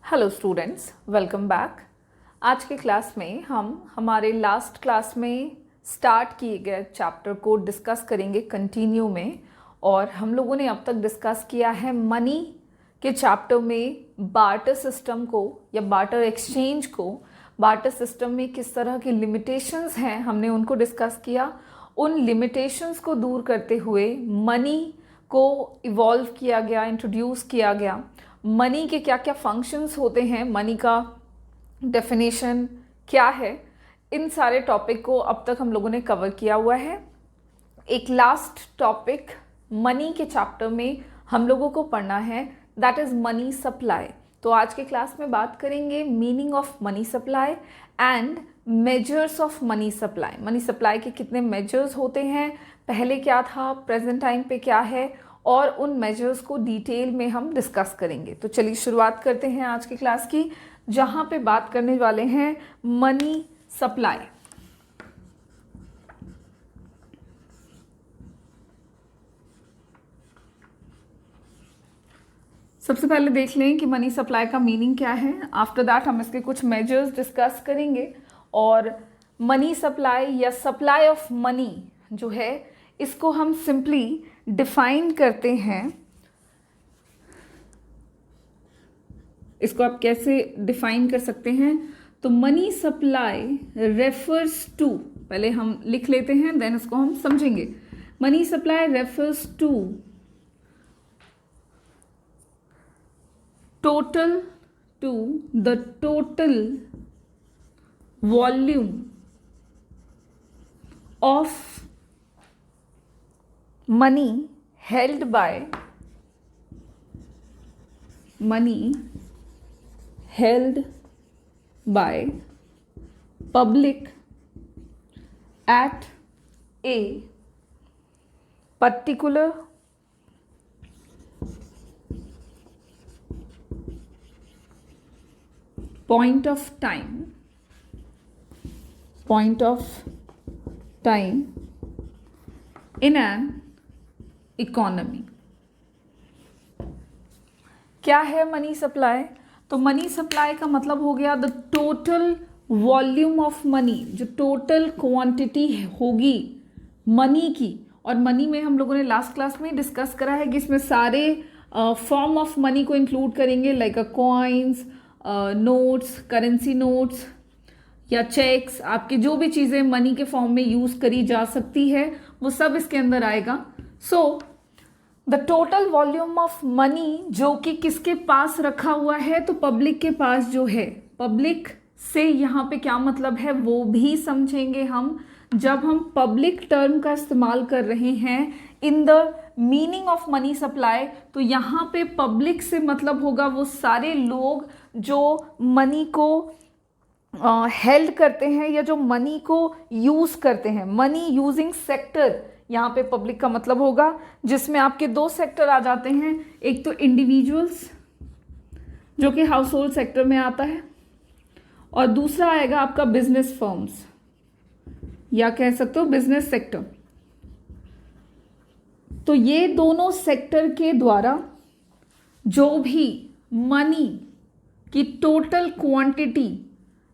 Hello students, welcome back. आज के class में हम हमारे लास्ट क्लास में स्टार्ट किए गए चैप्टर को डिस्कस करेंगे कंटिन्यू में। और हम लोगों ने अब तक डिस्कस किया है मनी के चैप्टर में बार्टर सिस्टम को या बार्टर एक्सचेंज को, बार्टर सिस्टम में किस तरह के लिमिटेशंस हैं हमने उनको डिस्कस किया। उन लिमिटेशंस को दूर करते हुए मनी को इवॉल्व किया गया, इंट्रोड्यूस किया गया। मनी के क्या क्या फंक्शंस होते हैं, मनी का डेफिनेशन क्या है, इन सारे टॉपिक को अब तक हम लोगों ने कवर किया हुआ है। एक लास्ट टॉपिक मनी के चैप्टर में हम लोगों को पढ़ना है, दैट इज़ मनी सप्लाई। तो आज के क्लास में बात करेंगे meaning of money supply and measures of money supply. Money supply के कितने मेजर्स होते हैं, पहले क्या था, प्रेजेंट टाइम पे क्या है, और उन मेजर्स को डिटेल में हम डिस्कस करेंगे। तो चलिए शुरुआत करते हैं आज की क्लास की, जहाँ पे बात करने वाले हैं मनी सप्लाई। सबसे पहले देख लें कि मनी सप्लाई का मीनिंग क्या है। आफ्टर दैट हम इसके कुछ मेजर्स डिस्कस करेंगे। और मनी सप्लाई या सप्लाई ऑफ मनी जो है, इसको हम सिंपली डिफाइन करते हैं। इसको आप कैसे डिफाइन कर सकते हैं? तो मनी सप्लाई रेफर्स टू, पहले हम लिख लेते हैं देन इसको हम समझेंगे। Money supply refers to the total volume of money held by public at a particular point of time in an economy। क्या है मनी सप्लाई? तो मनी सप्लाई का मतलब हो गया the total volume of money, जो टोटल क्वांटिटी होगी money की। और मनी में हम लोगों ने लास्ट क्लास में डिस्कस करा है कि इसमें सारे फॉर्म ऑफ मनी को इंक्लूड करेंगे, like coins, notes, currency notes या चेक्स, आपकी जो भी चीज़ें मनी के फॉर्म में यूज़ करी जा सकती है वो सब इसके अंदर आएगा। So the total volume of money जो कि किसके पास रखा हुआ है, तो पब्लिक के पास जो है। पब्लिक से यहाँ पे क्या मतलब है वो भी समझेंगे हम। जब हम पब्लिक टर्म का इस्तेमाल कर रहे हैं in the meaning of money supply, तो यहाँ पे पब्लिक से मतलब होगा वो सारे लोग जो मनी को हेल्ड करते हैं या जो मनी को यूज करते हैं। मनी यूजिंग सेक्टर यहाँ पे पब्लिक का मतलब होगा, जिसमें आपके दो सेक्टर आ जाते हैं। एक तो इंडिविजुअल्स जो कि हाउस होल्ड सेक्टर में आता है, और दूसरा आएगा आपका बिजनेस फर्म्स या कह सकते हो बिजनेस सेक्टर। तो ये दोनों सेक्टर के द्वारा जो भी मनी की टोटल क्वांटिटी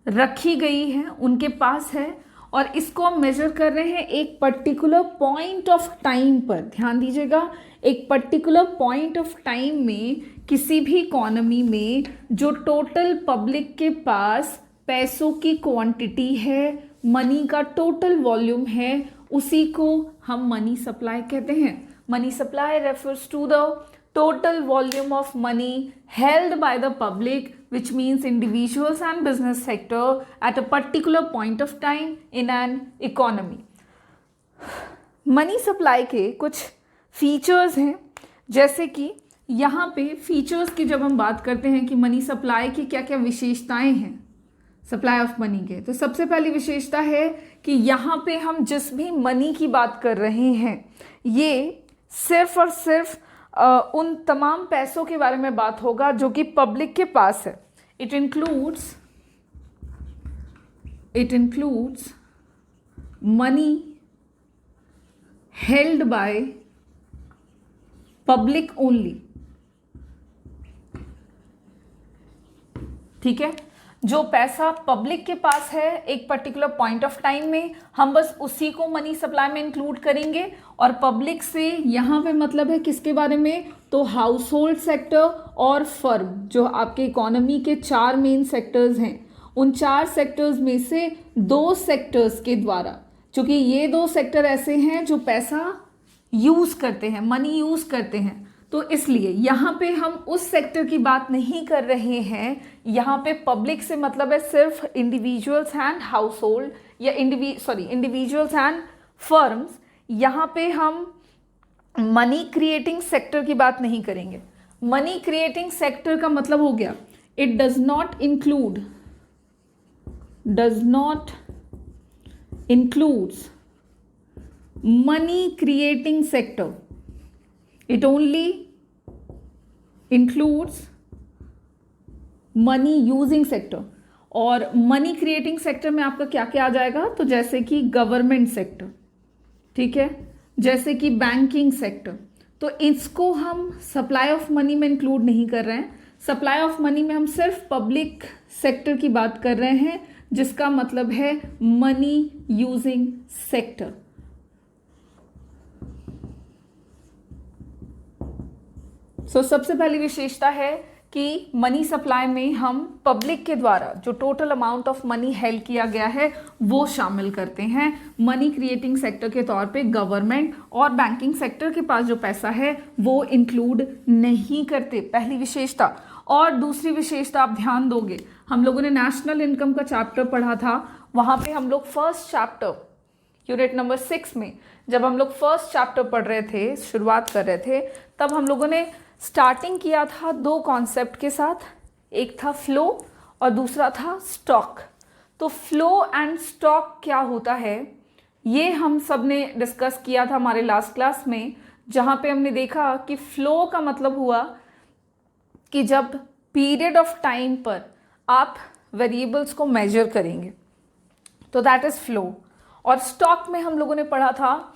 रखी गई है उनके पास है, और इसको हम मेजर कर रहे हैं एक पर्टिकुलर पॉइंट ऑफ टाइम पर। ध्यान दीजिएगा, एक पर्टिकुलर पॉइंट ऑफ टाइम में किसी भी इकोनॉमी में जो टोटल पब्लिक के पास पैसों की क्वांटिटी है, मनी का टोटल वॉल्यूम है, उसी को हम मनी सप्लाई कहते हैं। Money supply refers to the total volume of money held by the public, which means individuals and business sector at a particular point of time in an economy। Money supply के कुछ features हैं, जैसे कि यहाँ पे features की जब हम बात करते हैं कि मनी सप्लाई की क्या क्या विशेषताएं हैं सप्लाई ऑफ मनी के, तो सबसे पहली विशेषता है कि यहाँ पे हम जिस भी मनी की बात कर रहे हैं ये सिर्फ और सिर्फ उन तमाम पैसों के बारे में बात होगा जो कि पब्लिक के पास है। It includes money held by public only. ठीक है। जो पैसा पब्लिक के पास है एक पर्टिकुलर पॉइंट ऑफ टाइम में, हम बस उसी को मनी सप्लाई में इंक्लूड करेंगे। और पब्लिक से यहाँ पे मतलब है किसके बारे में, तो हाउस होल्ड सेक्टर और फर्म, जो आपके इकोनॉमी के 4 मेन सेक्टर्स हैं, उन 4 सेक्टर्स में से 2 सेक्टर्स के द्वारा, क्योंकि ये 2 सेक्टर ऐसे हैं जो पैसा यूज करते हैं, मनी यूज करते हैं, तो इसलिए यहाँ पे हम उस सेक्टर की बात नहीं कर रहे हैं। यहाँ पे पब्लिक से मतलब है सिर्फ इंडिविजुअल्स एंड हाउस होल्ड या इंडिविजुअल्स एंड फर्म्स। यहाँ पे हम मनी क्रिएटिंग सेक्टर की बात नहीं करेंगे। मनी क्रिएटिंग सेक्टर का मतलब हो गया it does not includes money creating sector, it only includes money using sector। और मनी क्रिएटिंग सेक्टर में आपका क्या क्या आ जाएगा, तो जैसे कि गवर्नमेंट सेक्टर, ठीक है, जैसे कि बैंकिंग सेक्टर, तो इसको हम सप्लाई ऑफ मनी में इंक्लूड नहीं कर रहे हैं। सप्लाई ऑफ मनी में हम सिर्फ पब्लिक सेक्टर की बात कर रहे हैं, जिसका मतलब है मनी यूजिंग सेक्टर। सबसे पहली विशेषता है कि मनी सप्लाई में हम पब्लिक के द्वारा जो total amount of money held किया गया है वो शामिल करते हैं। मनी क्रिएटिंग सेक्टर के तौर पे गवर्नमेंट और बैंकिंग सेक्टर के पास जो पैसा है वो इंक्लूड नहीं करते, पहली विशेषता। और दूसरी विशेषता आप ध्यान दोगे, हम लोगों ने नेशनल इनकम का चैप्टर पढ़ा था, वहाँ पे हम लोग फर्स्ट चैप्टर यूनिट नंबर 6 में जब हम लोग फर्स्ट चैप्टर पढ़ रहे थे, शुरुआत कर रहे थे, तब हम लोगों ने स्टार्टिंग किया था 2 कॉन्सेप्ट के साथ, एक था फ्लो और दूसरा था स्टॉक। तो फ्लो एंड स्टॉक क्या होता है ये हम सब ने डिस्कस किया था हमारे लास्ट क्लास में, जहाँ पे हमने देखा कि फ्लो का मतलब हुआ कि जब पीरियड ऑफ टाइम पर आप वेरिएबल्स को मेजर करेंगे तो दैट इज फ्लो। और स्टॉक में हम लोगों ने पढ़ा था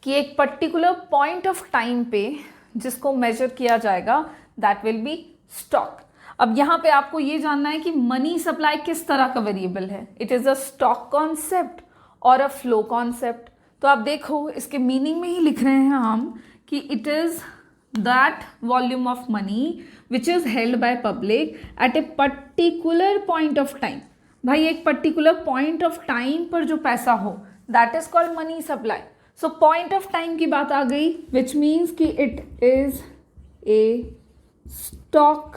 कि एक पर्टिकुलर पॉइंट ऑफ टाइम पे जिसको मेजर किया जाएगा दैट विल बी स्टॉक। अब यहाँ पे आपको ये जानना है कि मनी सप्लाई किस तरह का वेरिएबल है, it is a stock concept और अ फ्लो कॉन्सेप्ट। तो आप देखो इसके मीनिंग में ही लिख रहे हैं हम कि it is that volume of money which is held by public at a particular point of time. भाई एक पर्टिकुलर पॉइंट ऑफ टाइम पर जो पैसा हो that is called money supply. So point of time की बात आ गई, विच मीन्स कि it is a stock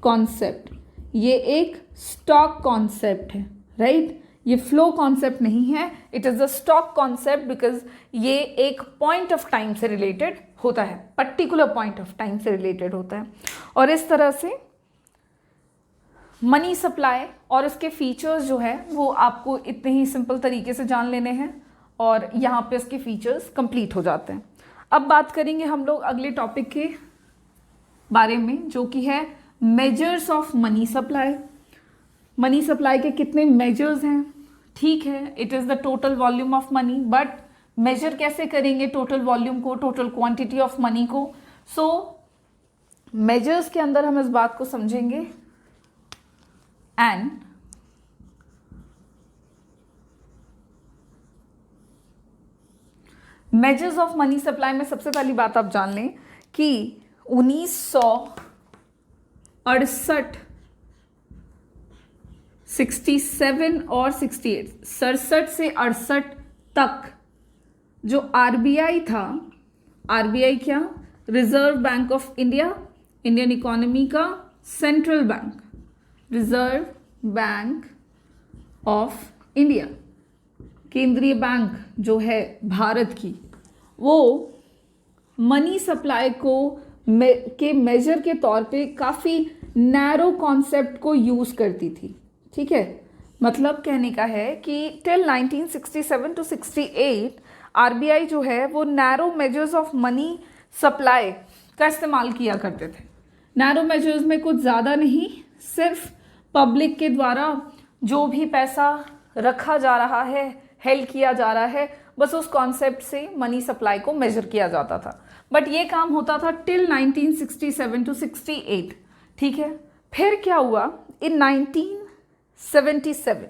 concept. ये एक स्टॉक कॉन्सेप्ट है, राइट? ये फ्लो कॉन्सेप्ट नहीं है, it is a stock concept because ये एक पॉइंट ऑफ टाइम से रिलेटेड होता है, पर्टिकुलर पॉइंट ऑफ टाइम से रिलेटेड होता है। और इस तरह से मनी सप्लाई और उसके फीचर्स जो है वो आपको इतने ही सिंपल तरीके से जान लेने हैं और यहाँ पे इसके फीचर्स कंप्लीट हो जाते हैं। अब बात करेंगे हम लोग अगले टॉपिक के बारे में, जो कि है measures of money supply. Money supply के कितने मेजर्स हैं? ठीक है, it is the total volume of money, but measure कैसे करेंगे टोटल वॉल्यूम को, टोटल क्वांटिटी ऑफ मनी को? सो मेजर्स के अंदर हम इस बात को समझेंगे and measures of money supply में सबसे पहली बात आप जान लें कि 1968, 67 और 68, 67 से 68 तक जो आरबीआई था, आरबीआई क्या? Reserve Bank of India, Indian economy का central bank, Reserve Bank of India, केंद्रीय बैंक जो है भारत की, वो मनी सप्लाई को के मेजर के तौर पे काफ़ी नैरो कॉन्सेप्ट को यूज़ करती थी। ठीक है, मतलब कहने का है कि टिल 1967 टू 68 आरबीआई जो है वो narrow measures of money supply का इस्तेमाल किया करते थे। नैरो मेजर्स में कुछ ज़्यादा नहीं, सिर्फ पब्लिक के द्वारा जो भी पैसा रखा जा रहा है, हेल्ड किया जा रहा है, बस उस कॉन्सेप्ट से मनी सप्लाई को मेजर किया जाता था। बट ये काम होता था टिल 1967 टू 68। ठीक है, फिर क्या हुआ इन 1977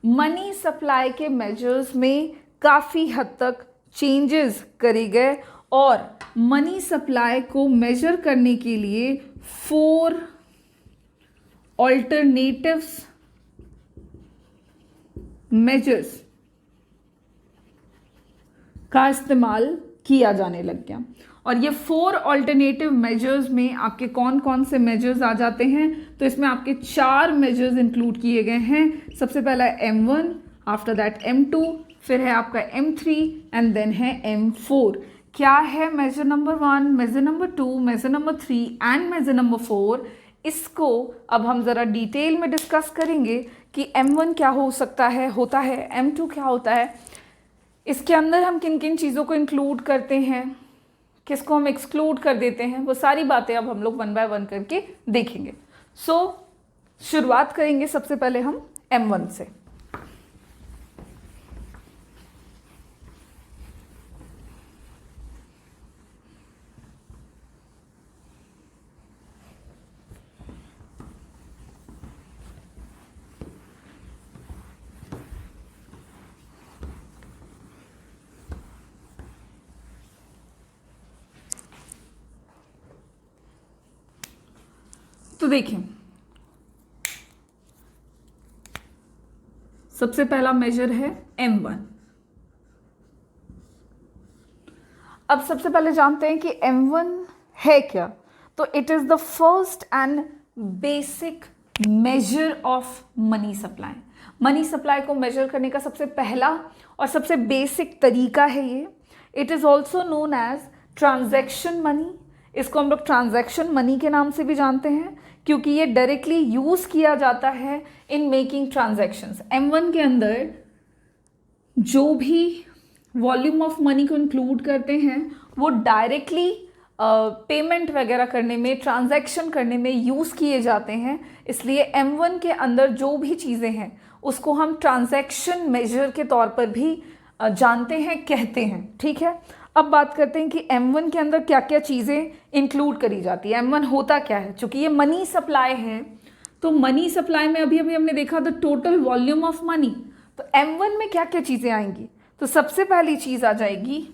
मनी सप्लाई के मेजर्स में काफ़ी हद तक चेंजेस करे गए और मनी सप्लाई को मेजर करने के लिए 4 ऑल्टरनेटिव्स मेजर्स का इस्तेमाल किया जाने लग गया। और ये 4 ऑल्टरनेटिव मेजर्स में आपके कौन कौन से मेजर्स आ जाते हैं, तो इसमें आपके 4 मेजर्स इंक्लूड किए गए हैं। सबसे पहला है M1, आफ्टर दैट M2, फिर है आपका M3 एंड देन है M4। क्या है measure number 1, measure number 2, measure number 3 and measure number 4, इसको अब हम ज़रा डिटेल में डिस्कस करेंगे कि M1 क्या हो सकता है, होता है, M2 क्या होता है, इसके अंदर हम किन किन चीज़ों को इंक्लूड करते हैं, किसको हम एक्सक्लूड कर देते हैं, वो सारी बातें अब हम लोग 1 बाय 1 करके देखेंगे। शुरुआत करेंगे सबसे पहले हम M1 से। तो देखें, सबसे पहला मेजर है M1। अब सबसे पहले जानते हैं कि M1 है क्या। तो it is the first and basic measure of money supply. Money supply को मेजर करने का सबसे पहला और सबसे बेसिक तरीका है ये। It is also known as transaction money. इसको हम लोग ट्रांजैक्शन मनी के नाम से भी जानते हैं क्योंकि ये डायरेक्टली यूज किया जाता है इन मेकिंग ट्रांजैक्शंस। M1 के अंदर जो भी वॉल्यूम ऑफ मनी को इंक्लूड करते हैं वो डायरेक्टली पेमेंट वगैरह करने में, ट्रांजैक्शन करने में यूज किए जाते हैं। इसलिए M1 के अंदर जो भी चीज़ें हैं उसको हम ट्रांजैक्शन मेजर के तौर पर भी जानते हैं, कहते हैं। ठीक है, अब बात करते हैं कि M1 के अंदर क्या क्या चीज़ें इंक्लूड करी जाती है। M1 होता क्या है, चूंकि ये मनी सप्लाई है तो मनी सप्लाई में अभी हमने देखा the total volume of money. तो M1 में क्या क्या चीज़ें आएंगी, तो सबसे पहली चीज़ आ जाएगी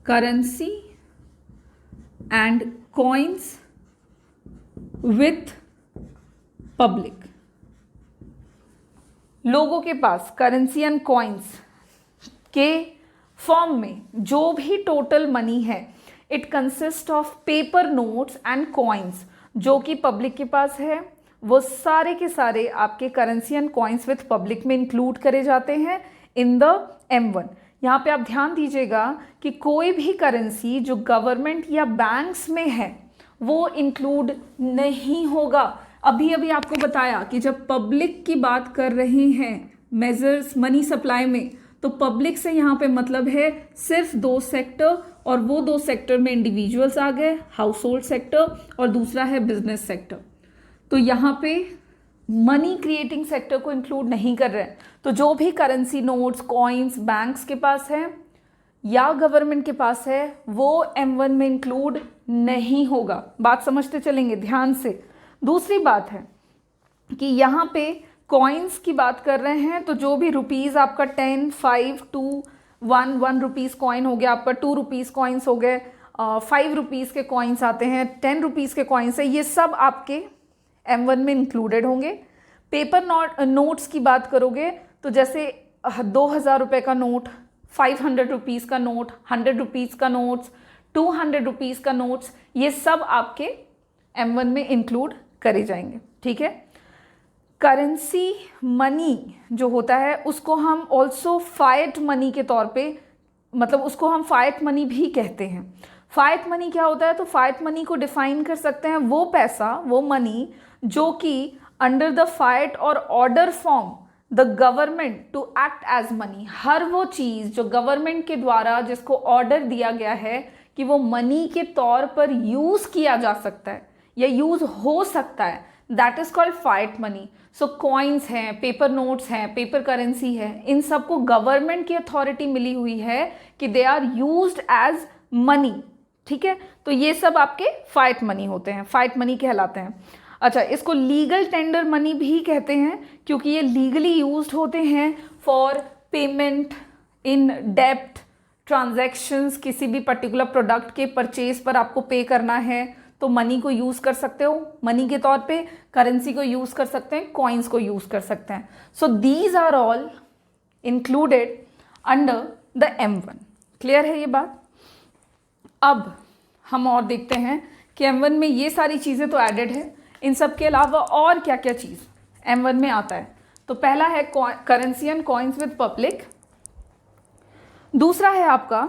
currency and coins with public. लोगों के पास करेंसी एंड कॉइन्स के फॉर्म में जो भी टोटल मनी है, it consist of paper notes and coins. जो कि पब्लिक के पास है वो सारे के सारे आपके currency and coins with public में इंक्लूड करे जाते हैं इन द M1। यहाँ पे आप ध्यान दीजिएगा कि कोई भी करेंसी जो गवर्नमेंट या बैंक्स में है वो इंक्लूड नहीं होगा। अभी अभी आपको बताया कि जब पब्लिक की बात कर रहे हैं मेजर्स मनी सप्लाई में, तो पब्लिक से यहाँ पे मतलब है सिर्फ 2 सेक्टर, और वो 2 सेक्टर में इंडिविजुअल्स आ गए, हाउस होल्ड सेक्टर और दूसरा है बिजनेस सेक्टर। तो यहाँ पे मनी क्रिएटिंग सेक्टर को इंक्लूड नहीं कर रहे हैं। तो जो भी करेंसी नोट्स, कॉइन्स बैंक्स के पास है या गवर्नमेंट के पास है वो M1 में इंक्लूड नहीं होगा। बात समझते चलेंगे ध्यान से। दूसरी बात है कि यहाँ पे कॉइन्स की बात कर रहे हैं तो जो भी रुपीज़ आपका 10, 5, 2, 1 रुपीज़ कॉइन हो गया, आपका 2 रुपीज़ कॉइन्स हो गए, 5 रुपीज़ के कॉइन्स आते हैं, 10 रुपीज़ के कॉइन्स है, ये सब आपके M1 में इंक्लूडेड होंगे। पेपर नोट्स की बात करोगे तो जैसे 2000 रुपये का नोट, 500 रुपीज़ का नोट, 100 रुपीज़ का नोट्स, 200 रुपीज़ का नोट्स, ये सब आपके M1 में इंक्लूड करे जाएंगे। ठीक है, करेंसी मनी जो होता है उसको हम ऑल्सो फाइट मनी के तौर पे, मतलब उसको हम फाइट मनी भी कहते हैं। फाइट मनी क्या होता है, तो फाइट मनी को डिफाइन कर सकते हैं वो पैसा, वो मनी जो कि अंडर द फाइट और order from the government to act as money. हर वो चीज़ जो गवर्नमेंट के द्वारा जिसको ऑर्डर दिया गया है कि वो मनी के तौर पर यूज़ किया जा सकता है या यूज़ हो सकता है, that is called fight money. So coins हैं, पेपर नोट्स हैं, पेपर करेंसी है, इन सबको गवर्नमेंट की अथॉरिटी मिली हुई है कि they are used as money. ठीक है, तो ये सब आपके फाइट मनी होते हैं, फाइट मनी कहलाते हैं. अच्छा, इसको लीगल टेंडर मनी भी कहते हैं क्योंकि ये लीगली यूज्ड होते हैं फॉर पेमेंट इन डेप्ट ट्रांजैक्शंस. किसी भी पर्टिकुलर प्रोडक्ट के परचेज पर आपको पे करना है तो मनी को यूज कर सकते हो, मनी के तौर पे करेंसी को यूज कर सकते हैं, कॉइन्स को यूज कर सकते हैं. So these are all included under the M1. Clear है ये बात? अब हम और देखते हैं कि M1 में ये सारी चीज़ें तो एडेड है, इन सब के अलावा और क्या क्या चीज़ M1 में आता है. तो पहला है currency and coins with public. दूसरा है आपका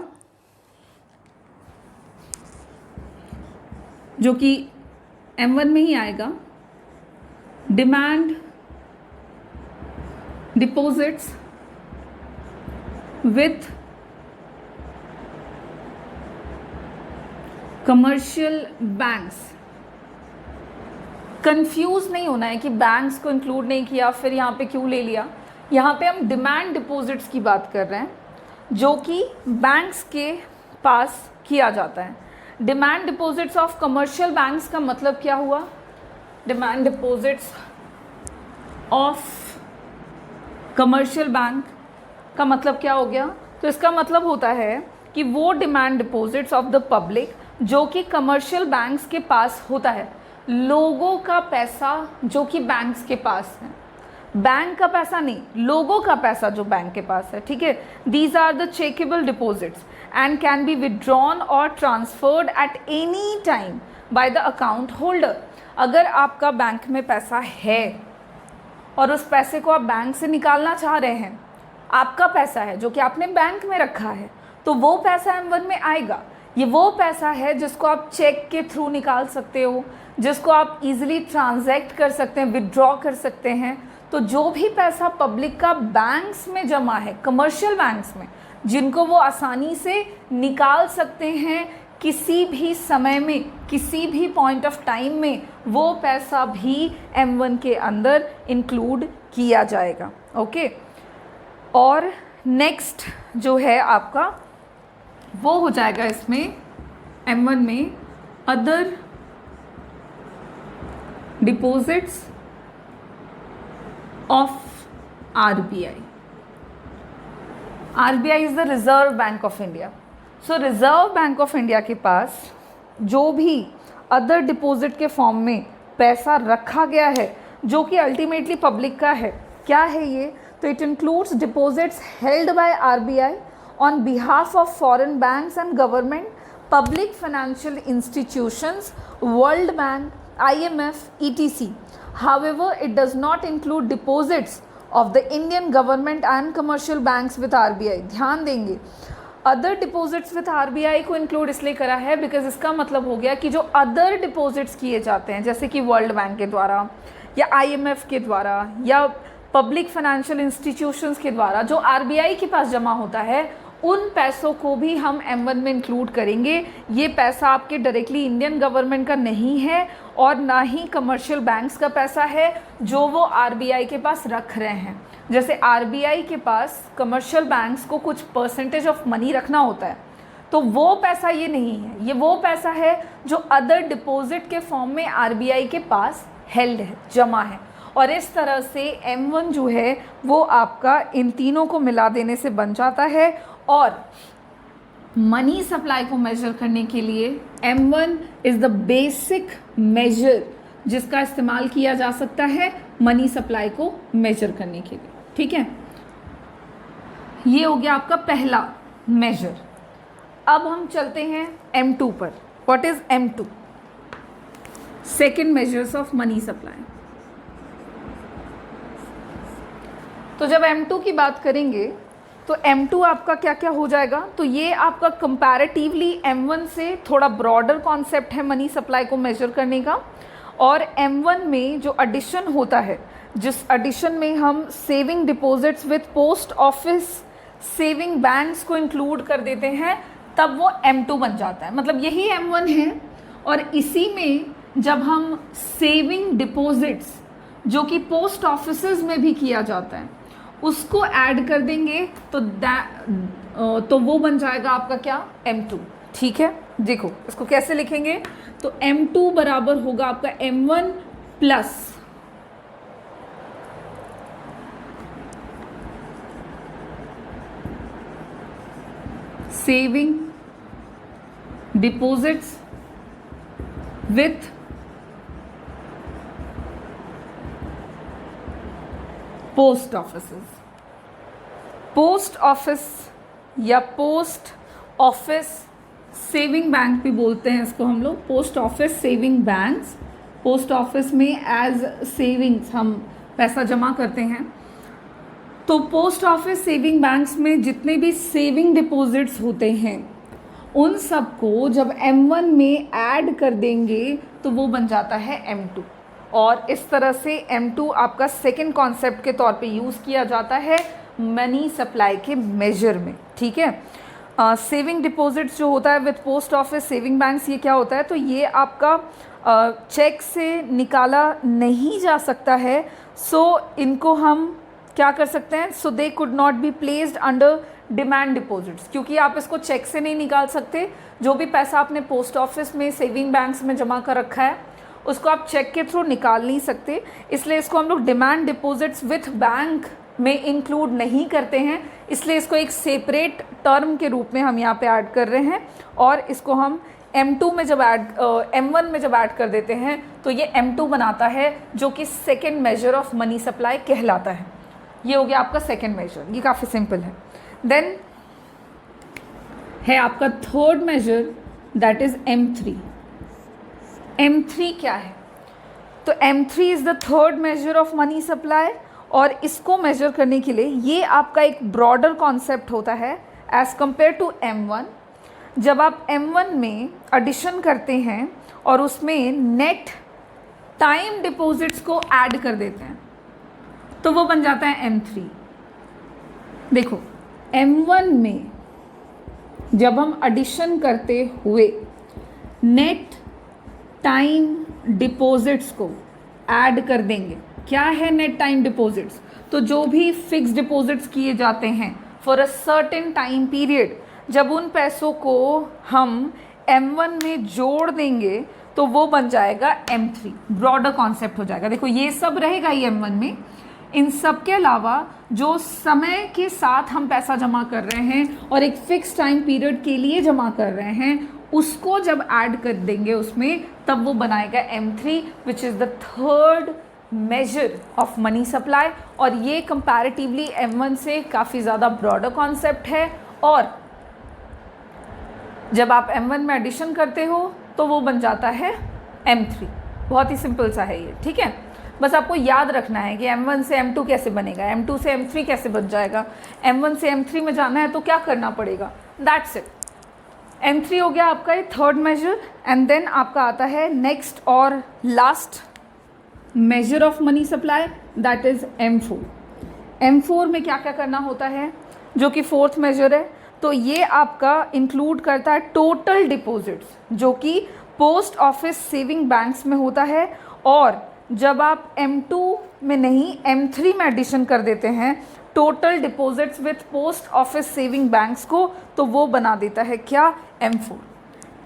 जो कि M1 में ही आएगा, demand deposits with commercial banks. Confuse नहीं होना है कि बैंक्स को इंक्लूड नहीं किया फिर यहाँ पे क्यों ले लिया. यहाँ पे हम डिमांड डिपॉजिट्स की बात कर रहे हैं जो कि बैंक्स के पास किया जाता है. Demand deposits of commercial banks का मतलब क्या हुआ? Demand deposits of commercial bank का मतलब क्या हो गया? तो इसका मतलब होता है कि वो demand deposits of the public जो कि कमर्शियल बैंक्स के पास होता है, लोगों का पैसा जो कि बैंक्स के पास है, बैंक का पैसा नहीं, लोगों का पैसा जो बैंक के पास है. ठीक है, these are the checkable deposits and can be withdrawn or transferred at any time by the account holder. अगर आपका बैंक में पैसा है और उस पैसे को आप बैंक से निकालना चाह रहे हैं, आपका पैसा है जो कि आपने बैंक में रखा है, तो वो पैसा M1 में आएगा. ये वो पैसा है जिसको आप चेक के थ्रू निकाल सकते हो, जिसको आप इजीली ट्रांजैक्ट कर सकते हैं, विदड्रॉ कर सकते हैं. तो जो भी पैसा पब्लिक का बैंक्स में जमा है, कमर्शियल बैंक्स में, जिनको वो आसानी से निकाल सकते हैं किसी भी समय में, किसी भी पॉइंट ऑफ टाइम में, वो पैसा भी M1 के अंदर इंक्लूड किया जाएगा. ओके, और नेक्स्ट जो है आपका वो हो जाएगा इसमें M1 में other deposits of RBI. RBI is the reserve Bank of India. So reserve Bank of India के पास जो भी अदर डिपॉजिट के फॉर्म में पैसा रखा गया है जो कि अल्टीमेटली पब्लिक का है, क्या है ये? तो it includes deposits held by RBI on behalf of foreign banks and government, public financial institutions, world bank, IMF, etc. However, it does not include deposits of the Indian government and commercial banks with RBI. ध्यान देंगे, other deposits with RBI को include इसलिए करा है because इसका मतलब हो गया कि जो अदर डिपॉजिट्स किए जाते हैं जैसे कि वर्ल्ड बैंक के द्वारा या IMF के द्वारा या पब्लिक फाइनेंशियल इंस्टीट्यूशंस के द्वारा जो RBI के पास जमा होता है, उन पैसों को भी हम M1 में इंक्लूड करेंगे. ये पैसा आपके डायरेक्टली इंडियन गवर्नमेंट का नहीं है और ना ही कमर्शियल बैंक्स का पैसा है जो वो RBI के पास रख रहे हैं. जैसे RBI के पास कमर्शियल बैंक्स को कुछ परसेंटेज ऑफ मनी रखना होता है, तो वो पैसा ये नहीं है, ये वो पैसा है जो अदर डिपॉजिट के फॉर्म में RBI के पास हेल्ड है, जमा है. और इस तरह से M1 जो है वो आपका इन तीनों को मिला देने से बन जाता है. और मनी सप्लाई को मेजर करने के लिए M1 is the basic major जिसका इस्तेमाल किया जा सकता है मनी सप्लाई को मेजर करने के लिए. ठीक है, ये हो गया आपका पहला मेजर. अब हम चलते हैं M2 पर. What is M2? Second measures of money supply. तो जब M2 की बात करेंगे तो M2 आपका क्या क्या हो जाएगा? तो ये आपका कंपैरेटिवली M1 से थोड़ा ब्रॉडर कॉन्सेप्ट है मनी सप्लाई को मेजर करने का. और M1 में जो एडिशन होता है, जिस एडिशन में हम saving deposits with post office saving banks को इंक्लूड कर देते हैं, तब वो M2 बन जाता है. मतलब यही M1 है और इसी में जब हम सेविंग डिपॉजिट्स जो कि पोस्ट ऑफिसेज में भी किया जाता है उसको ऐड कर देंगे तो वो बन जाएगा आपका क्या, M2। ठीक है, देखो इसको कैसे लिखेंगे, तो M2 बराबर होगा आपका M1 plus saving deposits with post offices. Post office या पोस्ट ऑफिस सेविंग बैंक भी बोलते हैं इसको हम लोग, post office saving banks. Post office में एज सेविंग्स हम पैसा जमा करते हैं। तो पोस्ट ऑफिस सेविंग बैंक्स में जितने भी सेविंग डिपॉजिट्स होते हैं उन सबको जब M1 में ऐड कर देंगे तो वो बन जाता है M2। और इस तरह से M2 आपका सेकेंड कॉन्सेप्ट के तौर पे यूज़ किया जाता है मनी सप्लाई के मेजर में। ठीक है, सेविंग डिपॉजिट्स जो होता है with post office saving banks, ये क्या होता है, तो ये आपका चेक से निकाला नहीं जा सकता है। सो इनको हम क्या कर सकते हैं, so they could not be placed under demand deposits, क्योंकि आप इसको चेक से नहीं निकाल सकते। जो भी पैसा आपने पोस्ट ऑफिस में सेविंग बैंक्स में जमा कर रखा है उसको आप चेक के थ्रू निकाल नहीं सकते, इसलिए इसको हम लोग डिमांड डिपॉजिट्स विथ बैंक में इंक्लूड नहीं करते हैं। इसलिए इसको एक सेपरेट टर्म के रूप में हम यहाँ पे ऐड कर रहे हैं और इसको हम M2 में जब M1 में जब ऐड कर देते हैं तो ये M2 बनाता है, जो कि second measure of money supply कहलाता है। ये हो गया आपका सेकेंड मेजर, ये काफ़ी सिंपल है। देन है आपका third major, that is M3। M3 क्या है, तो M3 is the third measure of money supply, और इसको मेजर करने के लिए ये आपका एक ब्रॉडर कॉन्सेप्ट होता है एज़ कंपेयर टू M1। जब आप M1 में एडिशन करते हैं और उसमें नेट टाइम डिपॉजिट्स को ऐड कर देते हैं तो वो बन जाता है M3। देखो M1 में जब हम एडिशन करते हुए नेट टाइम डिपॉजिट्स को ऐड कर देंगे, क्या है नेट टाइम डिपॉजिट्स, तो जो भी फिक्स डिपॉजिट्स किए जाते हैं for a certain time period, जब उन पैसों को हम M1 में जोड़ देंगे तो वो बन जाएगा M3। ब्रॉडर कॉन्सेप्ट हो जाएगा। देखो ये सब रहेगा ही M1 में, इन सब के अलावा जो समय के साथ हम पैसा जमा कर रहे हैं और एक फिक्स टाइम पीरियड के लिए जमा कर रहे हैं उसको जब ऐड कर देंगे उसमें, तब वो बनाएगा M3, which is the third measure of money supply. और ये कंपैरेटिवली M1 से काफ़ी ज़्यादा ब्रॉडर कॉन्सेप्ट है, और जब आप M1 में एडिशन करते हो तो वो बन जाता है M3। बहुत ही सिंपल सा है ये, ठीक है। बस आपको याद रखना है कि M1 से M2 कैसे बनेगा, M2 से M3 कैसे बन जाएगा, M1 से M3 में जाना है तो क्या करना पड़ेगा, दैट्स इट। M3 हो गया आपका ये थर्ड मेजर। एंड देन आपका आता है नेक्स्ट और last measure of money supply, that is M4। M4 में क्या क्या करना होता है, जो कि फोर्थ मेजर है, तो ये आपका इंक्लूड करता है टोटल डिपॉजिट्स जो कि पोस्ट ऑफिस सेविंग बैंक्स में होता है। और जब आप M2 में नहीं M3 में एडिशन कर देते हैं total deposits with post office saving banks को, तो वो बना देता है क्या, M4।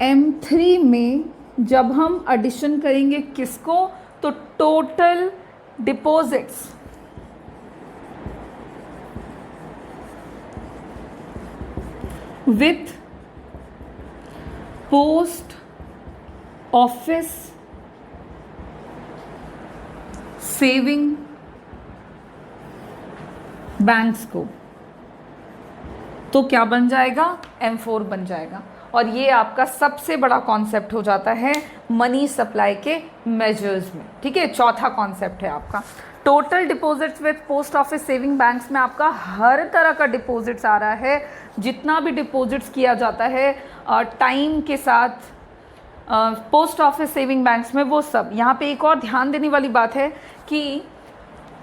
M3 में जब हम एडिशन करेंगे किसको, तो total deposits with post office saving banks को, तो क्या बन जाएगा, M4 बन जाएगा। और ये आपका सबसे बड़ा कॉन्सेप्ट हो जाता है मनी सप्लाई के मेजर्स में, ठीक है। चौथा कॉन्सेप्ट है आपका total deposits with post office saving banks में आपका हर तरह का डिपॉजिट्स आ रहा है, जितना भी डिपॉजिट्स किया जाता है टाइम के साथ पोस्ट ऑफिस सेविंग बैंक्स में, वो सब। यहाँ पे एक और ध्यान देने वाली बात है कि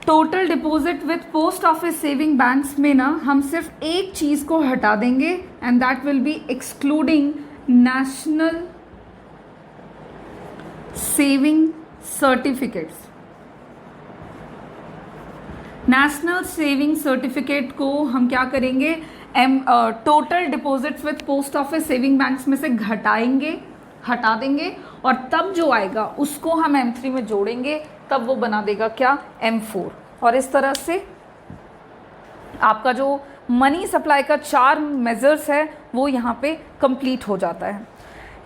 total deposit with post office saving banks में ना हम सिर्फ एक चीज़ को हटा देंगे, and that will be excluding national saving certificates, national saving certificate को हम क्या करेंगे, total deposits with post office saving banks में से हटा देंगे और तब जो आएगा उसको हम M3 में जोड़ेंगे, तब वो बना देगा क्या, M4। और इस तरह से आपका जो मनी सप्लाई का 4 मेजर्स है वो यहाँ पे कंप्लीट हो जाता है।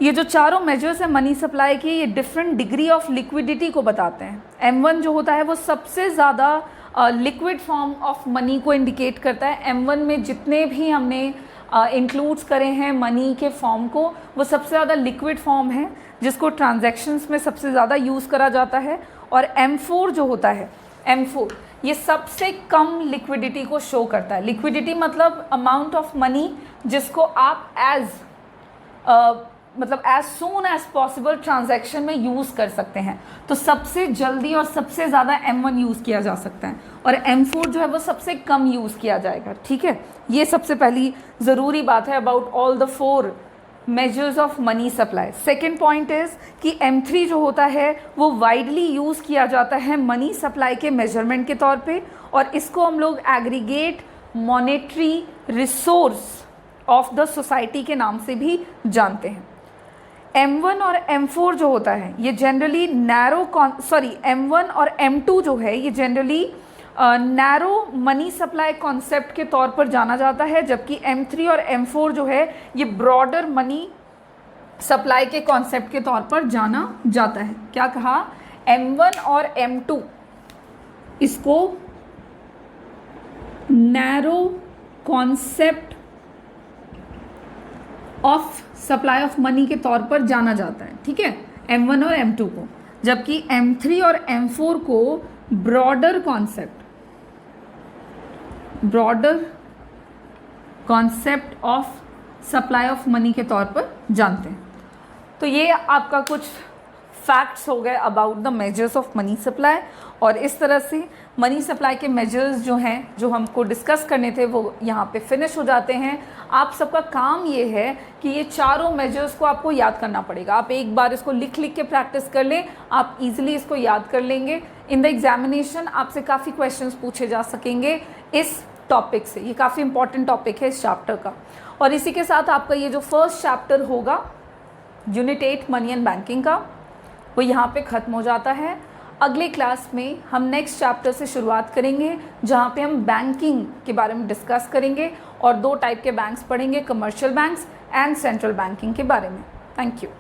ये जो चारों मेजर्स है मनी सप्लाई के, ये डिफरेंट डिग्री ऑफ लिक्विडिटी को बताते हैं। M1 जो होता है वो सबसे ज़्यादा लिक्विड फॉर्म ऑफ मनी को इंडिकेट करता है। M1 में जितने भी हमने इंक्लूड्स करे हैं मनी के फॉर्म को, वो सबसे ज़्यादा लिक्विड फॉर्म है जिसको ट्रांजैक्शंस में सबसे ज़्यादा यूज़ करा जाता है। और M4 जो होता है, M4 ये सबसे कम लिक्विडिटी को शो करता है। लिक्विडिटी मतलब अमाउंट ऑफ मनी जिसको आप as soon as possible transaction में यूज़ कर सकते हैं। तो सबसे जल्दी और सबसे ज़्यादा M1 यूज़ किया जा सकता है और M4 जो है वो सबसे कम यूज़ किया जाएगा। ठीक है, ये सबसे पहली ज़रूरी बात है about all the 4 measures of money supply. Second point is कि M3 जो होता है वो वाइडली यूज़ किया जाता है मनी सप्लाई के मेजरमेंट के तौर पे, और इसको हम लोग aggregate monetary resource of the society के नाम से भी जानते हैं। M1 और M4 जो होता है ये जनरली M1 और M2 जो है ये generally narrow money supply concept के तौर पर जाना जाता है, जबकि M3 और M4 जो है ये ब्रॉडर मनी सप्लाई के कॉन्सेप्ट के तौर पर जाना जाता है। क्या कहा, M1 और M2 इसको narrow concept of supply of money के तौर पर जाना जाता है। ठीक है, M1 और M2 को, जबकि M3 और M4 को broader concept of supply of money के तौर पर जानते हैं। तो ये आपका कुछ फैक्ट्स हो गए about the measures of money supply. और इस तरह से मनी सप्लाई के मेजर्स जो हैं जो हमको डिस्कस करने थे वो यहाँ पे फिनिश हो जाते हैं। आप सबका काम ये है कि ये चारों मेजर्स को आपको याद करना पड़ेगा। आप एक बार इसको लिख के प्रैक्टिस कर लें, आप इजीली इसको याद कर लेंगे। इन द एग्जामिनेशन आपसे काफ़ी क्वेश्चंस पूछे जा सकेंगे इस टॉपिक से। ये काफ़ी इंपॉर्टेंट टॉपिक है इस चैप्टर का। और इसी के साथ आपका ये जो फर्स्ट चैप्टर होगा यूनिट 8 मनी एंड बैंकिंग का, वो यहाँ पे ख़त्म हो जाता है। अगले क्लास में हम नेक्स्ट चैप्टर से शुरुआत करेंगे जहाँ पे हम बैंकिंग के बारे में डिस्कस करेंगे और 2 टाइप के बैंक्स पढ़ेंगे, commercial banks and central banking के बारे में। Thank you.